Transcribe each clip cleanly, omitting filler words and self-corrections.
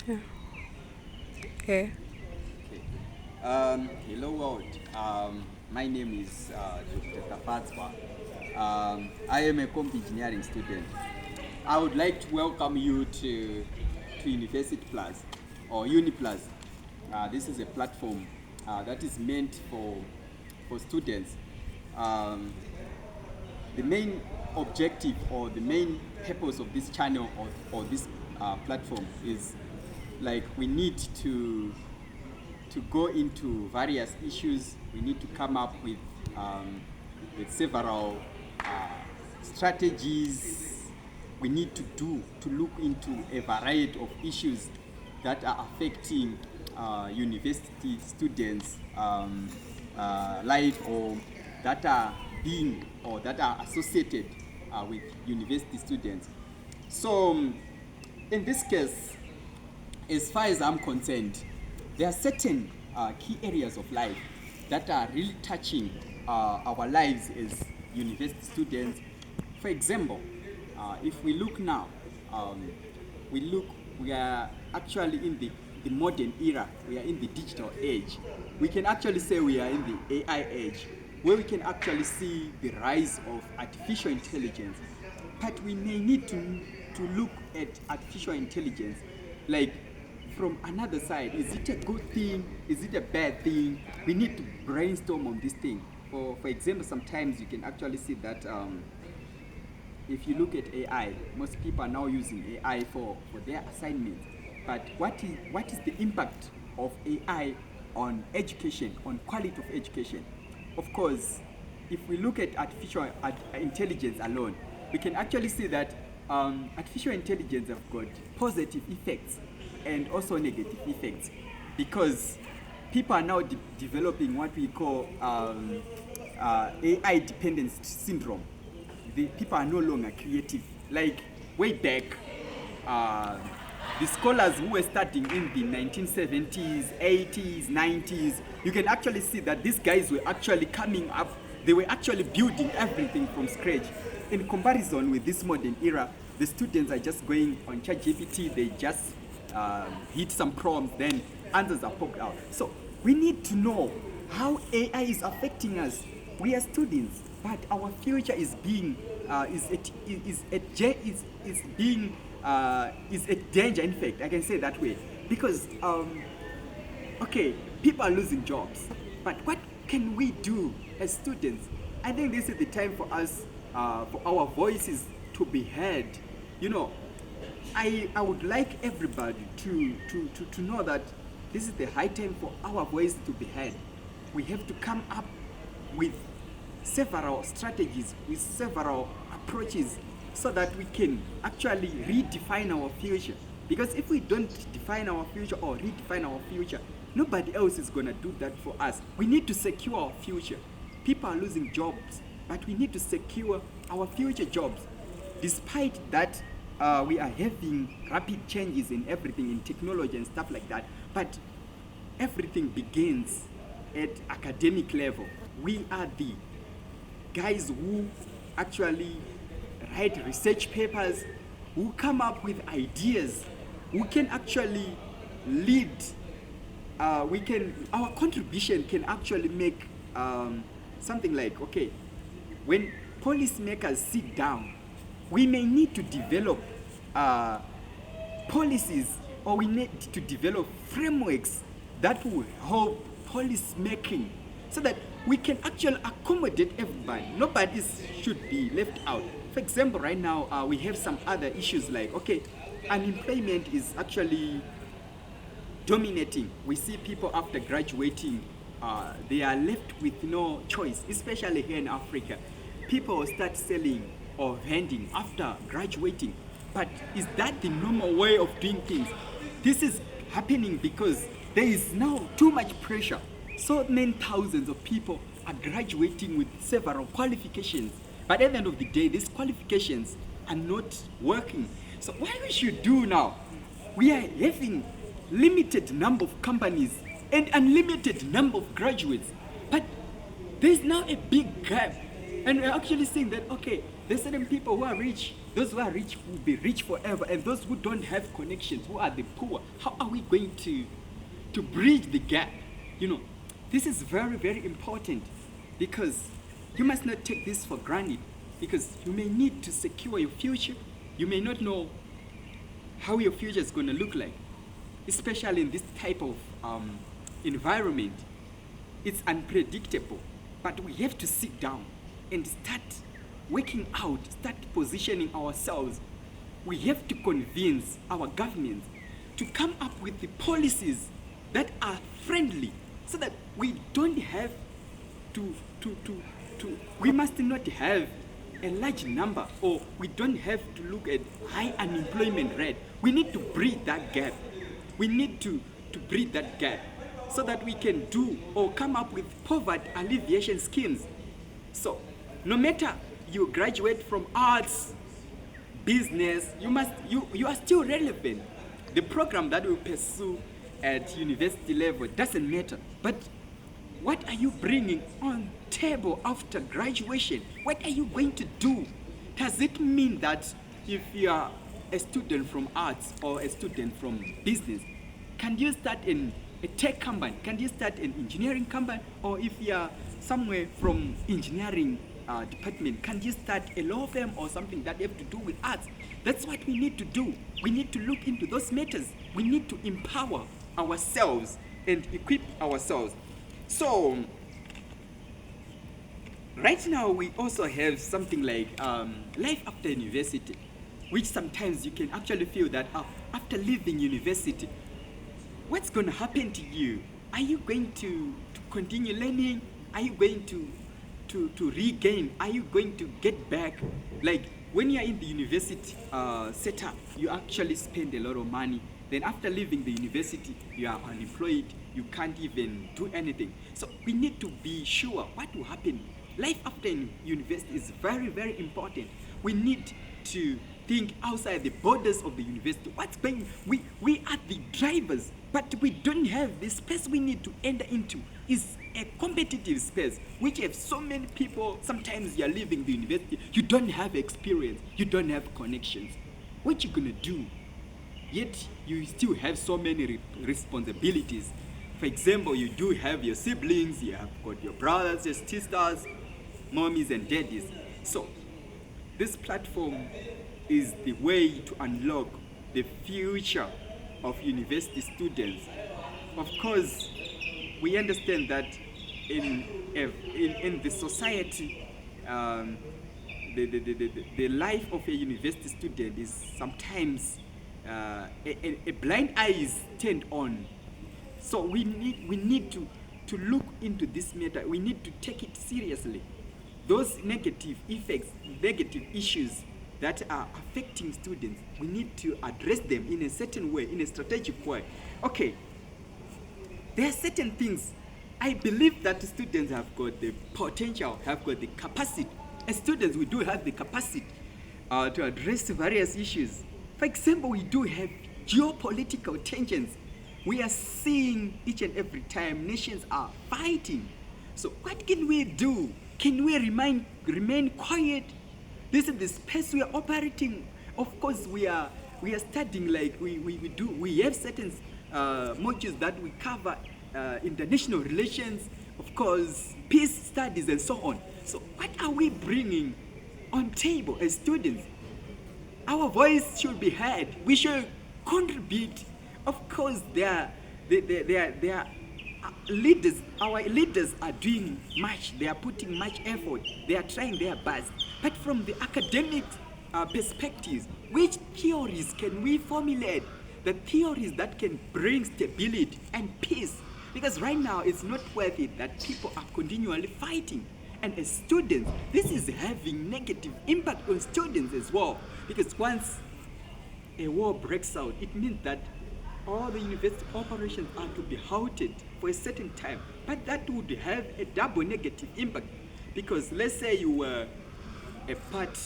Yeah. Okay. Okay. Hello world. My name is Dr. Kapatswa. I am a comp engineering student. I would like to welcome you to University Plus or UniPlus. This is a platform that is meant for students. Um, the main objective or the main purpose of this channel or this platform is like we need to go into various issues. We need to come up with several strategies. We need to look into a variety of issues that are affecting university students' life, or that are being or that are associated with university students. So, in this case, as far as I'm concerned, there are certain key areas of life that are really touching our lives as university students. For example, if we look now, um, we are actually in the modern era. We are in the digital age. We can actually say we are in the AI age, where we can actually see the rise of artificial intelligence. But we may need to look at artificial intelligence like from another side. Is it a good thing? Is it a bad thing? We need to brainstorm on this thing. For example, sometimes you can actually see that if you look at AI, most people are now using AI for their assignments. But what is the impact of AI on education, on quality of education? Of course, if we look at artificial intelligence alone, we can actually see that artificial intelligence have got positive effects and also negative effects, because people are now developing what we call AI dependence syndrome. The people are no longer creative. Like way back, uh, the scholars who were studying in the 1970s, 80s, 90s, you can actually see that these guys were actually coming up, they were actually building everything from scratch. In comparison with this modern era, the students are just going on ChatGPT, they just hit some prompts, then answers are popped out. So we need to know how AI is affecting us. We are students, but our future is being is a danger. In fact, I can say that way, because okay, people are losing jobs, but what can we do as students? I think this is the time for us, for our voices to be heard. You know, I would like everybody to know that this is the high time for our voice to be heard. We have to come up with several strategies, with several approaches, so that we can actually redefine our future. Because if we don't define our future or redefine our future, nobody else is going to do that for us. We need to secure our future. People are losing jobs, but we need to secure our future jobs. Despite that, we are having rapid changes in everything, in technology and stuff like that. But everything begins at academic level. We are the guys who actually write research papers, who come up with ideas, who can actually lead. Our contribution can actually make something like, okay, when policymakers sit down, we may need to develop uh, policies, or we need to develop frameworks that will help policy making, so that we can actually accommodate everybody. Nobody should be left out. For example, right now we have some other issues like, okay, unemployment is actually dominating. We see people after graduating, they are left with no choice, especially here in Africa. People will start selling or vending after graduating. But is that the normal way of doing things? This is happening because there is now too much pressure. So many thousands of people are graduating with several qualifications. But at the end of the day, these qualifications are not working. So what we should do now, we are having limited number of companies and unlimited number of graduates. But there's now a big gap. And we're actually saying that, okay, there's certain people who are rich, Those who are rich will be rich forever, and those who don't have connections, who are the poor, how are we going to bridge the gap? You know, this is very, very important, because you must not take this for granted, because you may need to secure your future. You may not know how your future is going to look like, especially in this type of environment. It's unpredictable, but we have to sit down and start working out, start positioning ourselves. We have to convince our governments to come up with the policies that are friendly, so that we don't have we must not have a large number, or we don't have to look at high unemployment rate. We need to bridge that gap. We need to bridge that gap, so that we can do or come up with poverty alleviation schemes. So no matter you graduate from arts, business, you are still relevant. The program that we pursue at university level doesn't matter, but what are you bringing on table after graduation? What are you going to do? Does it mean that if you are a student from arts or a student from business, can you start in a tech company? Can you start an engineering company? Or if you are somewhere from engineering department, can you start a law firm or something that have to do with arts? That's what we need to do. We need to look into those matters. We need to empower ourselves and equip ourselves. So right now we also have something like life after university, which sometimes you can actually feel that after leaving university, what's going to happen to you? Are you going to continue learning? Are you going to regain? Are you going to get back? Like when you're in the university setup, you actually spend a lot of money. Then after leaving the university, you are unemployed. You can't even do anything. So we need to be sure what will happen. Life after university is very, very important. We need to think outside the borders of the university. What's going? We are the drivers, but we don't have the space we need to enter into. Is a competitive space which have so many people. Sometimes you are leaving the university, you don't have experience, you don't have connections. What you gonna do? Yet you still have so many responsibilities. For example, you do have your siblings, you have got your brothers, your sisters, mommies and daddies. So this platform is the way to unlock the future of university students. Of course, we understand that in the society, the life of a university student is sometimes a blind eye is turned on. So we need to look into this matter. We need to take it seriously. Those negative effects, negative issues that are affecting students, we need to address them in a certain way, in a strategic way. Okay, there are certain things. I believe that students have got the potential, have got the capacity. As students, we do have the capacity to address various issues. For example, we do have geopolitical tensions. We are seeing each and every time nations are fighting. So what can we do? Can we remain quiet? This is the space we are operating. Of course, we are studying, like we have certain modules that we cover, international relations, of course, peace studies and so on. So what are we bringing on table as students? Our voice should be heard. We should contribute. Of course, their leaders, our leaders are doing much. They are putting much effort. They are trying their best. But from the academic perspectives, which theories can we formulate? The theories that can bring stability and peace. Because right now, it's not worth it that people are continually fighting. And as students, this is having negative impact on students as well. Because once a war breaks out, it means that all the university operations are to be halted for a certain time. But that would have a double negative impact. Because let's say you were a part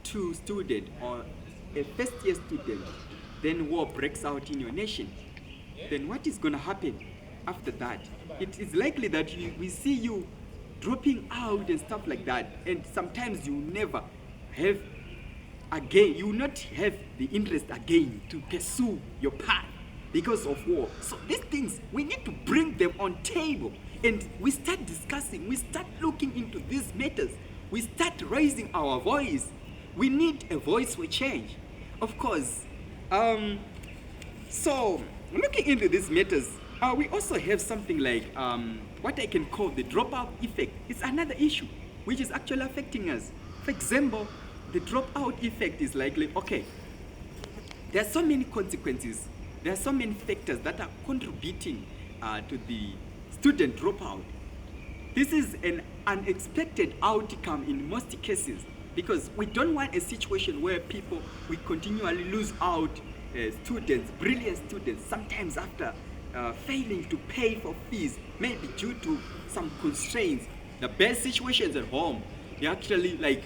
2 student or a first year student, then war breaks out in your nation. Then what is going to happen after that? It is likely that we see you dropping out and stuff like that, and sometimes you never have again, you will not have the interest again to pursue your path because of war. So these things, we need to bring them on table, and we start discussing, we start looking into these matters, we start raising our voice. We need a voice for change, of course. So looking into these matters, we also have something like what I can call the dropout effect. It's another issue which is actually affecting us. For example, the dropout effect is likely, okay, there are so many consequences, there are so many factors that are contributing to the student dropout. This is an unexpected outcome in most cases, because we don't want a situation where we continually lose out students, brilliant students, sometimes after failing to pay for fees, maybe due to some constraints. The best situations at home, you actually like,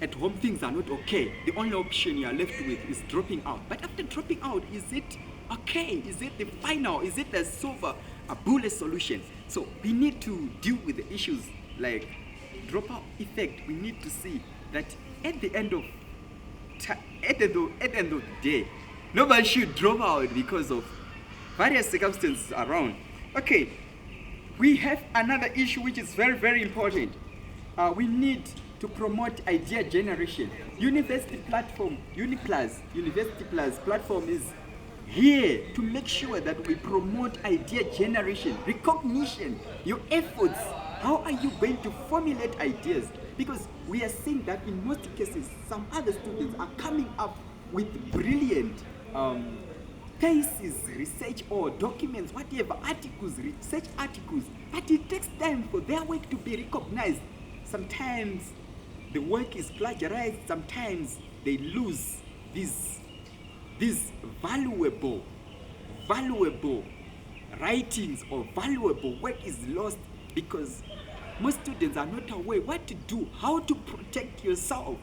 at home things are not okay. The only option you are left with is dropping out. But after dropping out, is it okay? Is it the final? Is it a silver, a bullet solution? So we need to deal with the issues like dropout effect. We need to see that at the end of the day, nobody should drop out because of various circumstances around. Okay, we have another issue which is very, very important. We need to promote idea generation. University platform, University Plus platform is here to make sure that we promote idea generation, recognition, your efforts. How are you going to formulate ideas? Because we are seeing that in most cases, some other students are coming up with brilliant thesis, research, or documents, whatever, articles, research articles, but it takes time for their work to be recognized. Sometimes the work is plagiarized, sometimes they lose these valuable writings, or valuable work is lost because most students are not aware what to do, how to protect yourself.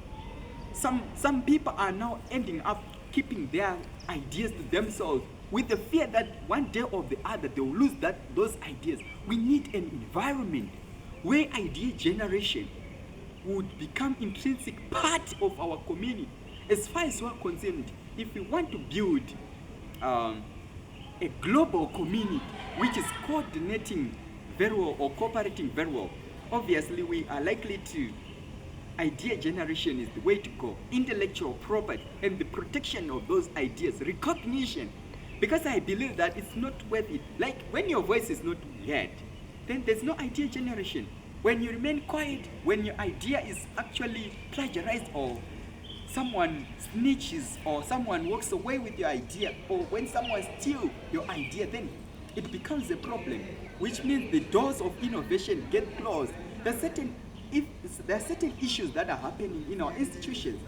Some people are now ending up keeping their ideas to themselves with the fear that one day or the other they will lose those ideas. We need an environment where idea generation would become intrinsic part of our community. As far as we are concerned, if we want to build a global community which is coordinating very well or cooperating very well, obviously we are likely to, idea generation is the way to go. Intellectual property and the protection of those ideas, recognition. Because I believe that it's not worth it. Like when your voice is not heard, then there's no idea generation. When you remain quiet, when your idea is actually plagiarized, or someone snitches, or someone walks away with your idea, or when someone steals your idea, then it becomes a problem, which means the doors of innovation get closed. There are certain issues that are happening in our institutions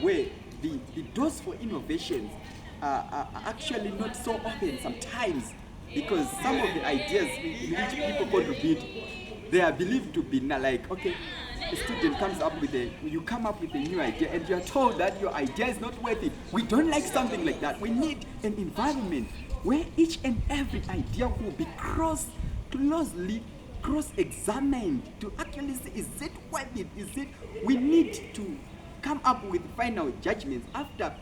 where the doors for innovations are actually not so open sometimes, because some of the ideas in which people contribute, they are believed to be like, okay, a student you come up with a new idea and you are told that your idea is not worth it. We don't like something like that. We need an environment where each and every idea will be closely cross-examined to actually see, is it worth it? We need to come up with final judgments after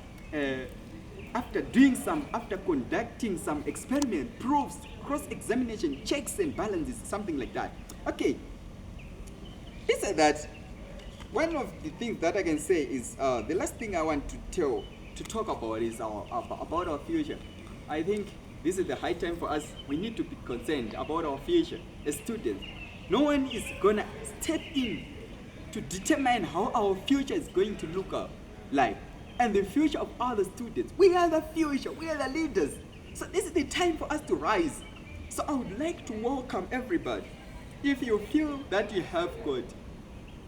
conducting some experiment, proofs, cross-examination, checks and balances, something like that. Okay, he said that one of the things that I can say is the last thing I want to talk about is about our future. I think this is the high time for us. We need to be concerned about our future as students. No one is gonna step in to determine how our future is going to look like, and the future of other students. We are the future. We are the leaders. So this is the time for us to rise. So I would like to welcome everybody. If you feel that you have got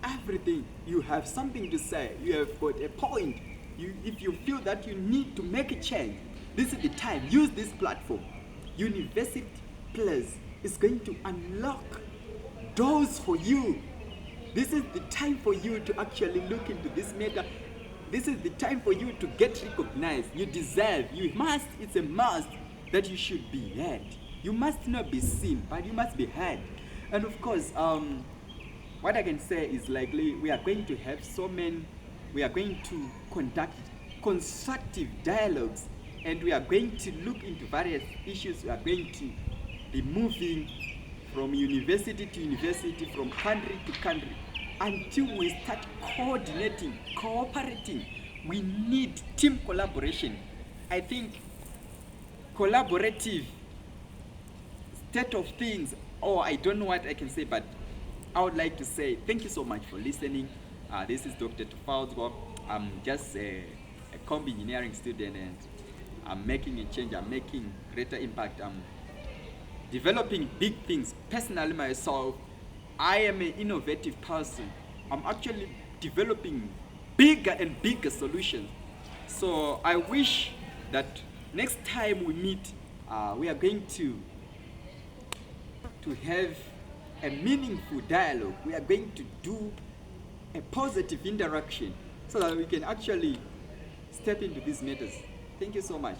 everything, you have something to say, you have got a point, if you feel that you need to make a change, this is the time. Use this platform. University Plus is going to unlock doors for you. This is the time for you to actually look into this matter. This is the time for you to get recognized. You deserve, it's a must that you should be heard. You must not be seen, but you must be heard. And of course, what I can say is likely we are going to have so many we are going to conduct constructive dialogues, and we are going to look into various issues. We are going to be moving from university to university, from country to country, until we start coordinating, cooperating. We need team collaboration. I think collaborative state of things, or I don't know what I can say, but I would like to say thank you so much for listening. This is Dr. Tufaudzwa. I'm just a comp engineering student, and I'm making a change. I'm making greater impact. I'm developing big things. Personally myself, I am an innovative person. I'm actually developing bigger and bigger solutions. So I wish that next time we meet, we are going to have a meaningful dialogue. We are going to do a positive interaction so that we can actually step into these matters. Thank you so much.